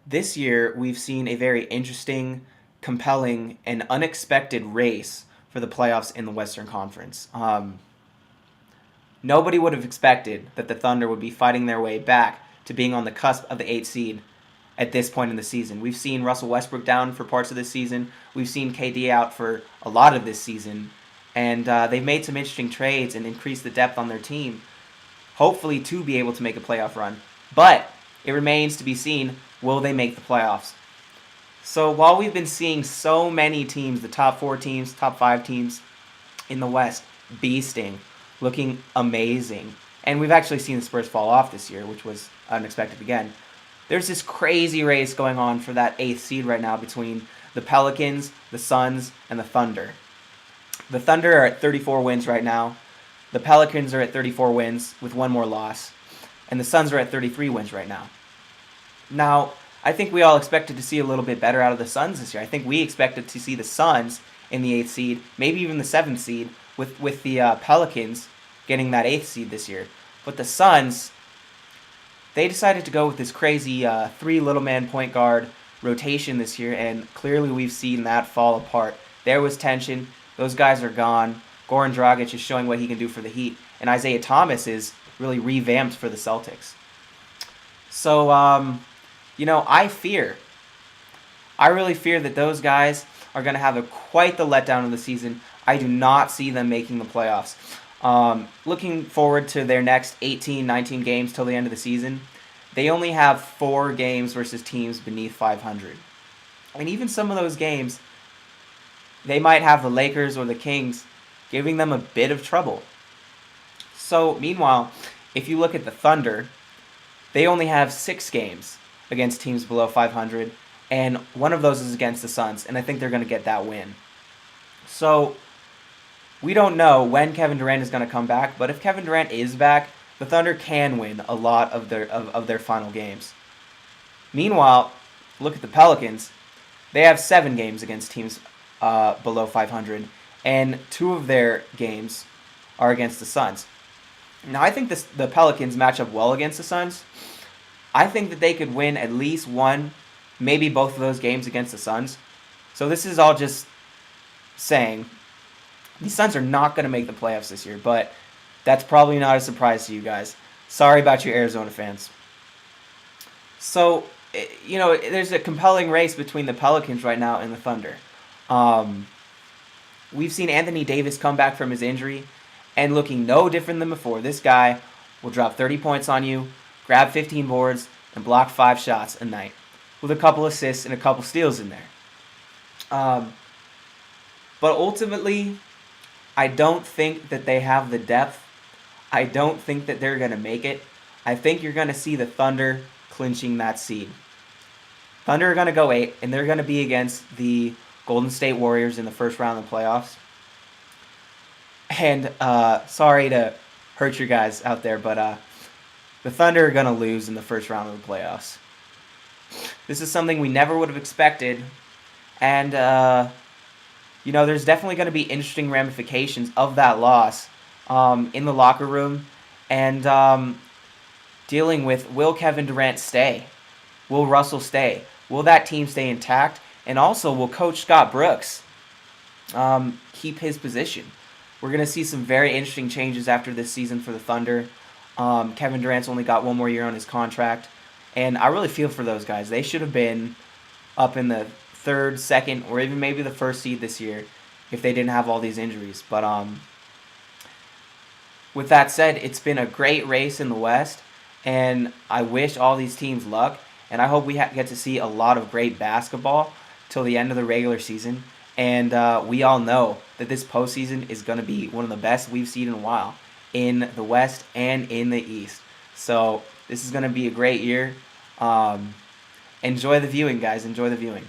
This year, we've seen a very interesting, compelling, and unexpected race for the playoffs in the Western Conference. Nobody would have expected that the Thunder would be fighting their way back to being on the cusp of the 8th seed at this point in the season. We've seen Russell Westbrook down for parts of this season. We've seen KD out for a lot of this season. And they've made some interesting trades and increased the depth on their team, hopefully to be able to make a playoff run. But it remains to be seen, will they make the playoffs? So while we've been seeing so many teams, the top 4 teams, top 5 teams in the West, beasting, looking amazing, and we've actually seen the Spurs fall off this year, which was unexpected again, there's this crazy race going on for that 8th seed right now between the Pelicans, the Suns, and the Thunder. The Thunder are at 34 wins right now. The Pelicans are at 34 wins with one more loss. And the Suns are at 33 wins right now. Now, I think we all expected to see a little bit better out of the Suns this year. I think we expected to see the Suns in the 8th seed, maybe even the 7th seed, with the Pelicans getting that 8th seed this year. But the Suns, they decided to go with this crazy 3 little man point guard rotation this year, and clearly we've seen that fall apart. There was tension. Those guys are gone. Goran Dragic is showing what he can do for the Heat, and Isaiah Thomas is really revamped for the Celtics. So, I really fear that those guys are going to have quite the letdown of the season. I do not see them making the playoffs. Looking forward to their next 18, 19 games till the end of the season, they only have 4 games versus teams beneath 500. And even some of those games, they might have the Lakers or the Kings giving them a bit of trouble. So, meanwhile, if you look at the Thunder, they only have 6 games against teams below 500, and one of those is against the Suns, and I think they're going to get that win. So, we don't know when Kevin Durant is going to come back, but if Kevin Durant is back, the Thunder can win a lot of their final games. Meanwhile, look at the Pelicans. They have 7 games against teams below 500, and 2 of their games are against the Suns. Now, I think the Pelicans match up well against the Suns. I think that they could win at least one, maybe both of those games against the Suns. So this is all just saying the Suns are not going to make the playoffs this year, but that's probably not a surprise to you guys. Sorry about you Arizona fans. So, there's a compelling race between the Pelicans right now and the Thunder. We've seen Anthony Davis come back from his injury and looking no different than before. This guy will drop 30 points on you, grab 15 boards, and block 5 shots a night with a couple assists and a couple steals in there. But ultimately, I don't think that they have the depth. I don't think that they're going to make it. I think you're going to see the Thunder clinching that seed. Thunder are going to go 8, and they're going to be against the Golden State Warriors in the first round of the playoffs. And sorry to hurt you guys out there, but the Thunder are going to lose in the first round of the playoffs. This is something we never would have expected. And, there's definitely going to be interesting ramifications of that loss in the locker room. And dealing with, will Kevin Durant stay? Will Russell stay? Will that team stay intact? And also, will Coach Scott Brooks keep his position? We're going to see some very interesting changes after this season for the Thunder. Kevin Durant's only got one more year on his contract. And I really feel for those guys. They should have been up in the 3rd, 2nd, or even maybe the 1st seed this year if they didn't have all these injuries. But with that said, it's been a great race in the West. And I wish all these teams luck. And I hope we get to see a lot of great basketball till the end of the regular season. And we all know that this postseason is going to be one of the best we've seen in a while in the West and in the East. So this is going to be a great year. Enjoy the viewing, guys. Enjoy the viewing.